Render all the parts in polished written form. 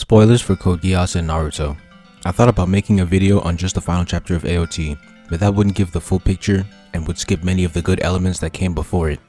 Spoilers for Code Geass and Naruto. I thought about making a video on just the final chapter of AOT, but that wouldn't give the full picture and would skip many of the good elements that came before it.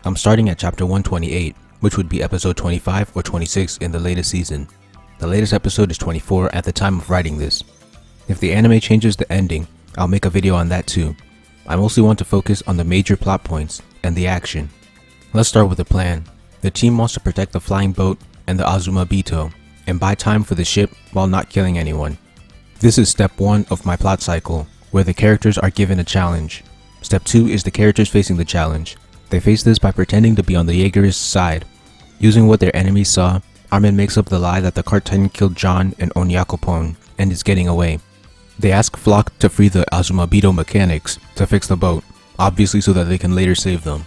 I'm starting at chapter 128, which would be episode 25 or 26 in the latest season. The latest episode is 24 at the time of writing this. If the anime changes the ending, I'll make a video on that too. I mostly want to focus on the major plot points and the action. Let's start with the plan. The team wants to protect the flying boat and the Azuma Bito, and buy time for the ship while not killing anyone. This is step 1 of my plot cycle, where the characters are given a challenge. Step 2 is the characters facing the challenge. They face this by pretending to be on the Jaegerists' side. Using what their enemies saw, Armin makes up the lie that the Cart Titan killed John and Onyakopon and is getting away. They ask Floch to free the Azuma Bito mechanics to fix the boat, obviously so that they can later save them.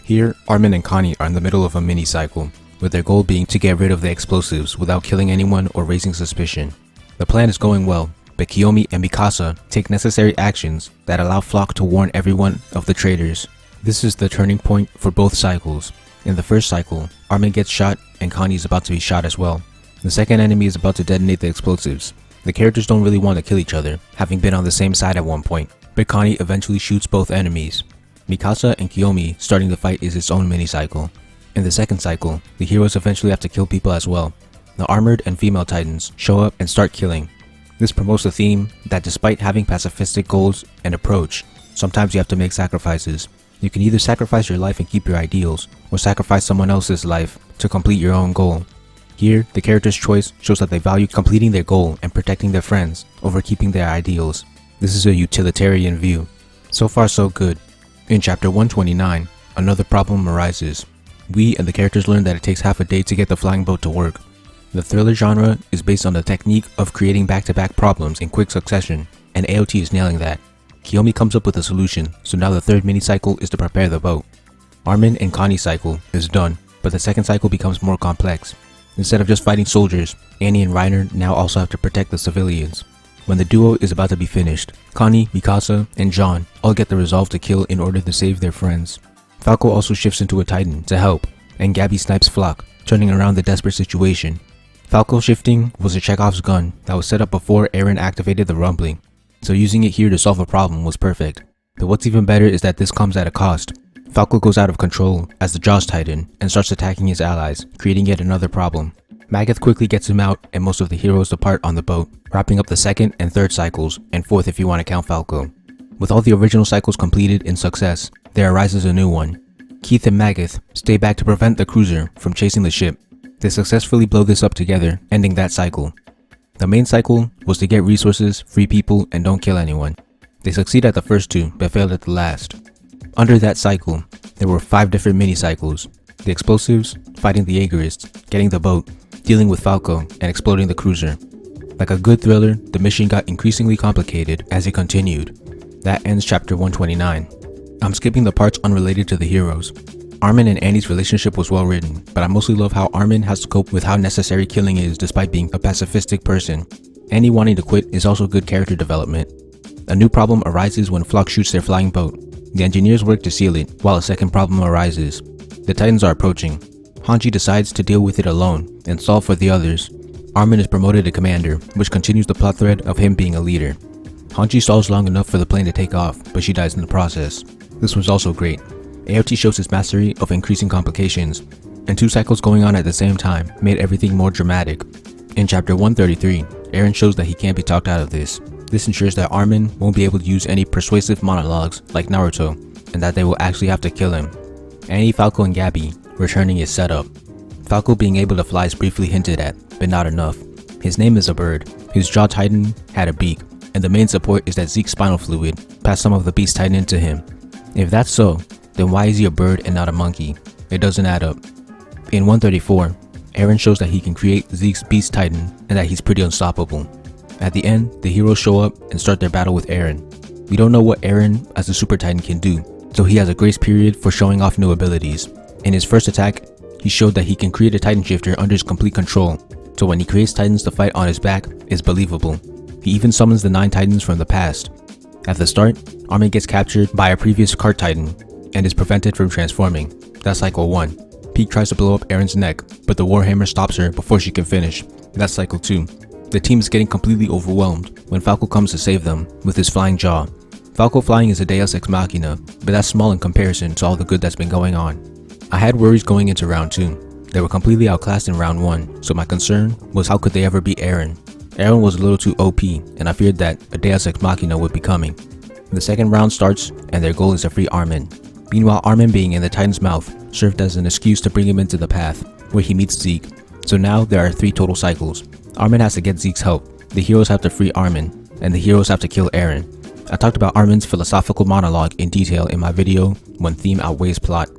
Here, Armin and Connie are in the middle of a mini-cycle, with their goal being to get rid of the explosives without killing anyone or raising suspicion. The plan is going well, but Kiyomi and Mikasa take necessary actions that allow Floch to warn everyone of the traitors. This is the turning point for both cycles. In the first cycle, Armin gets shot and Connie is about to be shot as well. The second enemy is about to detonate the explosives. The characters don't really want to kill each other, having been on the same side at one point, but Connie eventually shoots both enemies. Mikasa and Kiyomi starting the fight is its own mini-cycle. In the second cycle, the heroes eventually have to kill people as well. The armored and female titans show up and start killing. This promotes the theme that despite having pacifistic goals and approach, sometimes you have to make sacrifices. You can either sacrifice your life and keep your ideals, or sacrifice someone else's life to complete your own goal. Here, the character's choice shows that they value completing their goal and protecting their friends over keeping their ideals. This is a utilitarian view. So far so good. In chapter 129, another problem arises. We and the characters learn that it takes half a day to get the flying boat to work. The thriller genre is based on the technique of creating back-to-back problems in quick succession, and AOT is nailing that. Kiyomi comes up with a solution, so now the third mini-cycle is to prepare the boat. Armin and Connie's cycle is done, but the second cycle becomes more complex. Instead of just fighting soldiers, Annie and Reiner now also have to protect the civilians. When the duo is about to be finished, Connie, Mikasa, and John all get the resolve to kill in order to save their friends. Falco also shifts into a Titan to help, and Gabby snipes Floch, turning around the desperate situation. Falco shifting was a Chekhov's gun that was set up before Eren activated the rumbling, so using it here to solve a problem was perfect. But what's even better is that this comes at a cost. Falco goes out of control as the Jaws Titan and starts attacking his allies, creating yet another problem. Magath quickly gets him out and most of the heroes depart on the boat, wrapping up the second and third cycles, and fourth if you want to count Falco. With all the original cycles completed in success, there arises a new one. Keith and Magath stay back to prevent the cruiser from chasing the ship. They successfully blow this up together, ending that cycle. The main cycle was to get resources, free people, and don't kill anyone. They succeed at the first two, but failed at the last. Under that cycle, there were 5 different mini-cycles. The explosives, fighting the Jaegerists, getting the boat, dealing with Falco, and exploding the cruiser. Like a good thriller, the mission got increasingly complicated as it continued. That ends chapter 129. I'm skipping the parts unrelated to the heroes. Armin and Annie's relationship was well written, but I mostly love how Armin has to cope with how necessary killing is despite being a pacifistic person. Annie wanting to quit is also good character development. A new problem arises when Floch shoots their flying boat. The engineers work to seal it, while a second problem arises. The Titans are approaching. Hanji decides to deal with it alone and solve for the others. Armin is promoted to commander, which continues the plot thread of him being a leader. Hanji stalls long enough for the plane to take off, but she dies in the process. This was also great. AOT shows its mastery of increasing complications, and 2 cycles going on at the same time made everything more dramatic. In chapter 133, Eren shows that he can't be talked out of this. This ensures that Armin won't be able to use any persuasive monologues like Naruto, and that they will actually have to kill him. Annie, Falco, and Gabby returning is set up. Falco being able to fly is briefly hinted at, but not enough. His name is a bird, his jaw titan had a beak, and the main support is that Zeke's spinal fluid passed some of the beast titan into him. If that's so, then why is he a bird and not a monkey? It doesn't add up. In 134, Eren shows that he can create Zeke's beast titan and that he's pretty unstoppable. At the end, the heroes show up and start their battle with Eren. We don't know what Eren as the super titan can do, so he has a grace period for showing off new abilities. In his first attack, he showed that he can create a titan shifter under his complete control, so when he creates titans to fight on his back, it's believable. He even summons the 9 titans from the past. At the start, Armin gets captured by a previous Cart Titan and is prevented from transforming. That's cycle 1. Pieck tries to blow up Eren's neck, but the Warhammer stops her before she can finish. That's cycle 2. The team is getting completely overwhelmed when Falco comes to save them with his flying jaw. Falco flying is a deus ex machina, but that's small in comparison to all the good that's been going on. I had worries going into round 2. They were completely outclassed in round 1, so my concern was how could they ever beat Eren. Eren was a little too OP, and I feared that a deus ex machina would be coming. The second round starts, and their goal is to free Armin. Meanwhile, Armin being in the Titan's mouth served as an excuse to bring him into the path, where he meets Zeke. So now there are 3 total cycles. Armin has to get Zeke's help, the heroes have to free Armin, and the heroes have to kill Eren. I talked about Armin's philosophical monologue in detail in my video, When Theme Outweighs Plot.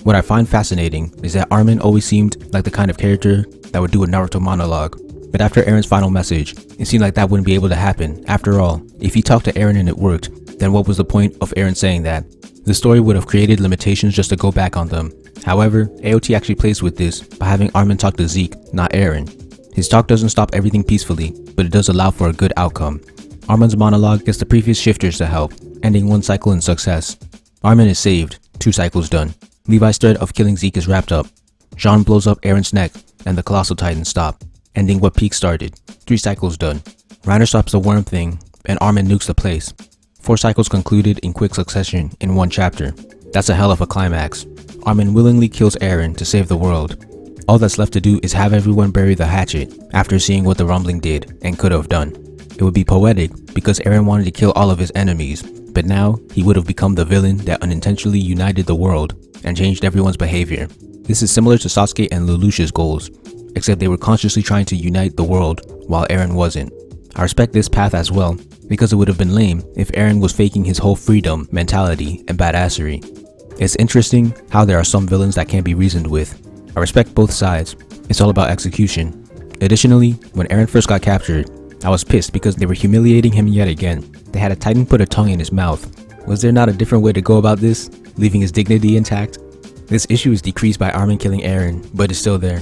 What I find fascinating is that Armin always seemed like the kind of character that would do a Naruto monologue. But after Eren's final message, it seemed like that wouldn't be able to happen. After all, if he talked to Eren and it worked, then what was the point of Eren saying that? The story would have created limitations just to go back on them. However, AOT actually plays with this by having Armin talk to Zeke, not Eren. His talk doesn't stop everything peacefully, but it does allow for a good outcome. Armin's monologue gets the previous shifters to help, ending 1 cycle in success. Armin is saved, 2 cycles done. Levi's threat of killing Zeke is wrapped up. Jean blows up Eren's neck, and the Colossal Titans stop, ending what Peak started, 3 cycles done. Reiner stops the worm thing, and Armin nukes the place. 4 cycles concluded in quick succession in 1 chapter. That's a hell of a climax. Armin willingly kills Eren to save the world. All that's left to do is have everyone bury the hatchet after seeing what the rumbling did and could have done. It would be poetic because Eren wanted to kill all of his enemies, but now he would have become the villain that unintentionally united the world and changed everyone's behavior. This is similar to Sasuke and Lelouch's goals, except they were consciously trying to unite the world while Eren wasn't. I respect this path as well, because it would have been lame if Eren was faking his whole freedom mentality and badassery. It's interesting how there are some villains that can't be reasoned with. I respect both sides, it's all about execution. Additionally, when Eren first got captured, I was pissed because they were humiliating him yet again. They had a Titan put a tongue in his mouth. Was there not a different way to go about this, leaving his dignity intact? This issue is decreased by Armin killing Eren, but it's still there.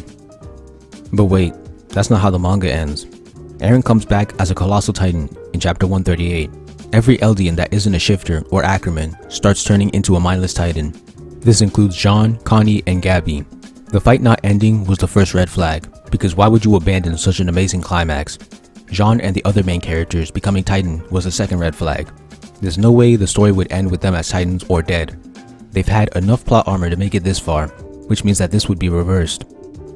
But wait, that's not how the manga ends. Eren comes back as a Colossal Titan in chapter 138. Every Eldian that isn't a shifter or Ackerman starts turning into a mindless Titan. This includes Jean, Connie, and Gabby. The fight not ending was the first red flag, because why would you abandon such an amazing climax? Jean and the other main characters becoming Titan was the second red flag. There's no way the story would end with them as Titans or dead. They've had enough plot armor to make it this far, which means that this would be reversed.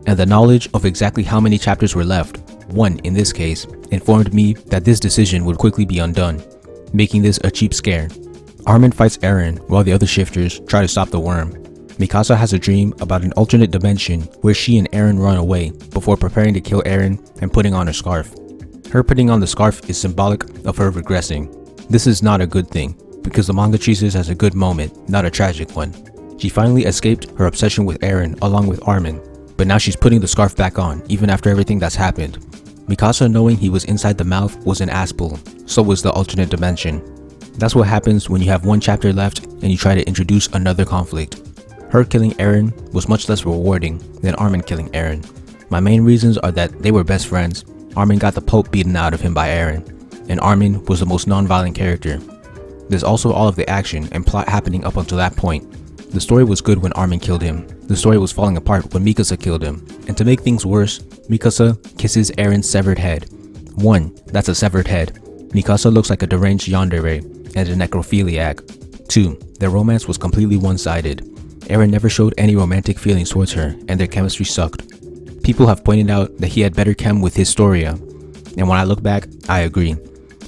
And the knowledge of exactly how many chapters were left, 1 in this case, informed me that this decision would quickly be undone, making this a cheap scare. Armin fights Eren while the other shifters try to stop the worm. Mikasa has a dream about an alternate dimension where she and Eren run away before preparing to kill Eren and putting on her scarf. Her putting on the scarf is symbolic of her regressing. This is not a good thing, because the manga treats this as a good moment, not a tragic one. She finally escaped her obsession with Eren along with Armin, but now she's putting the scarf back on even after everything that's happened. Mikasa knowing he was inside the mouth was an asshole, so was the alternate dimension. That's what happens when you have 1 chapter left and you try to introduce another conflict. Her killing Eren was much less rewarding than Armin killing Eren. My main reasons are that they were best friends. Armin got the pulp beaten out of him by Eren, and Armin was the most non-violent character. There's also all of the action and plot happening up until that point. The story was good when Armin killed him. The story was falling apart when Mikasa killed him. And to make things worse, Mikasa kisses Eren's severed head. 1. That's a severed head. Mikasa looks like a deranged yandere and a necrophiliac. 2. Their romance was completely one-sided. Eren never showed any romantic feelings towards her, and their chemistry sucked. People have pointed out that he had better chem with Historia, and when I look back, I agree.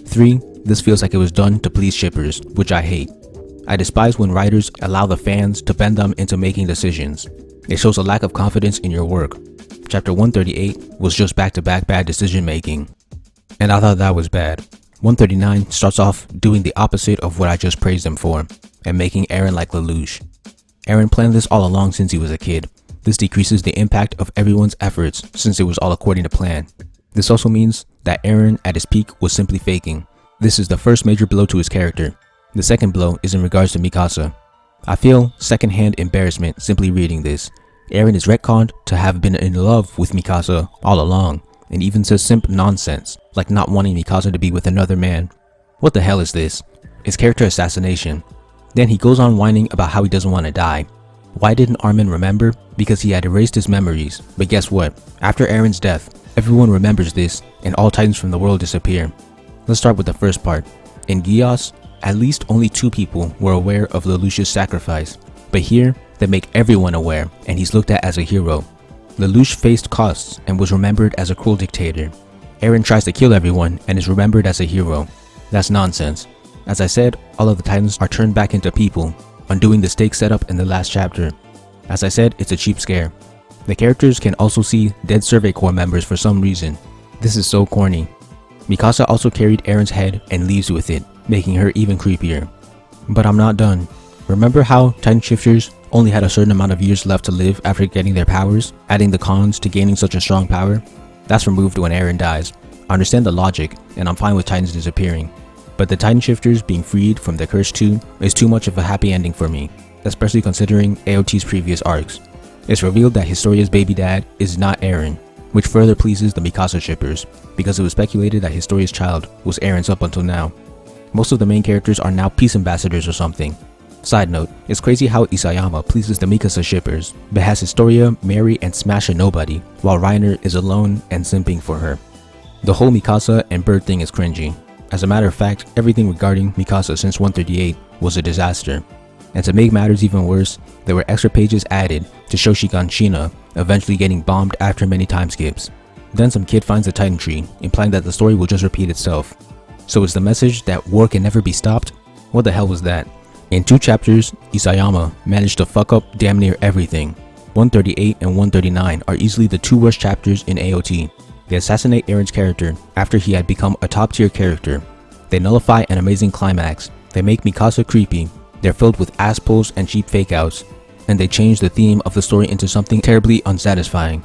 3. This feels like it was done to please shippers, which I hate. I despise when writers allow the fans to bend them into making decisions. It shows a lack of confidence in your work. Chapter 138 was just back-to-back bad decision making, and I thought that was bad. 139 starts off doing the opposite of what I just praised him for, and making Eren like Lelouch. Eren planned this all along since he was a kid. This decreases the impact of everyone's efforts since it was all according to plan. This also means that Eren at his peak was simply faking. This is the first major blow to his character. The second blow is in regards to Mikasa. I feel secondhand embarrassment simply reading this. Eren is retconned to have been in love with Mikasa all along, and even says simp nonsense, like not wanting Mikasa to be with another man. What the hell is this? It's character assassination. Then he goes on whining about how he doesn't want to die. Why didn't Armin remember? Because he had erased his memories. But guess what? After Eren's death, Everyone remembers this, and all titans from the world disappear. Let's start with the first part. In Geass, at least only 2 people were aware of Lelouch's sacrifice, but here, they make everyone aware, and he's looked at as a hero. Lelouch faced costs and was remembered as a cruel dictator. Eren tries to kill everyone and is remembered as a hero. That's nonsense. As I said, all of the titans are turned back into people, undoing the stake set up in the last chapter. As I said, it's a cheap scare. The characters can also see dead Survey Corps members for some reason. This is so corny. Mikasa also carried Eren's head and leaves with it, making her even creepier. But I'm not done. Remember how Titan Shifters only had a certain amount of years left to live after getting their powers, adding the cons to gaining such a strong power? That's removed when Eren dies. I understand the logic, and I'm fine with Titans disappearing. But the Titan Shifters being freed from the Curse 2 is too much of a happy ending for me, especially considering AOT's previous arcs. It's revealed that Historia's baby dad is not Eren, which further pleases the Mikasa shippers, because it was speculated that Historia's child was Eren's up until now. Most of the main characters are now peace ambassadors or something. Side note, it's crazy how Isayama pleases the Mikasa shippers, but has Historia marry and smash a nobody, while Reiner is alone and simping for her. The whole Mikasa and Bird thing is cringy. As a matter of fact, everything regarding Mikasa since 138 was a disaster. And to make matters even worse, there were extra pages added to show Shiganshina eventually getting bombed after many time skips. Then some kid finds a Titan tree, implying that the story will just repeat itself. So is the message that war can never be stopped? What the hell was that? In 2 chapters, Isayama managed to fuck up damn near everything. 138 and 139 are easily the 2 worst chapters in AOT. They assassinate Eren's character after he had become a top tier character. They nullify an amazing climax. They make Mikasa creepy. They're filled with ass pulls and cheap fake outs. And they change the theme of the story into something terribly unsatisfying.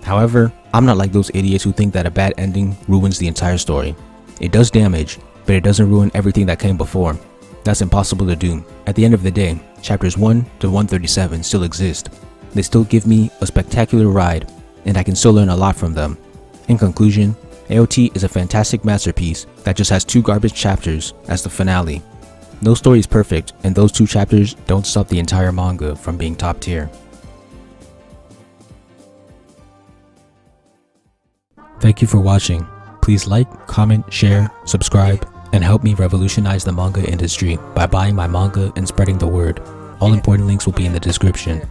However, I'm not like those idiots who think that a bad ending ruins the entire story. It does damage, but it doesn't ruin everything that came before. That's impossible to do. At the end of the day, chapters 1 to 137 still exist. They still give me a spectacular ride, and I can still learn a lot from them. In conclusion, AOT is a fantastic masterpiece that just has 2 garbage chapters as the finale. No story is perfect, and those 2 chapters don't stop the entire manga from being top tier. Thank you for watching. Please like, comment, share, subscribe, and help me revolutionize the manga industry by buying my manga and spreading the word. All important links will be in the description.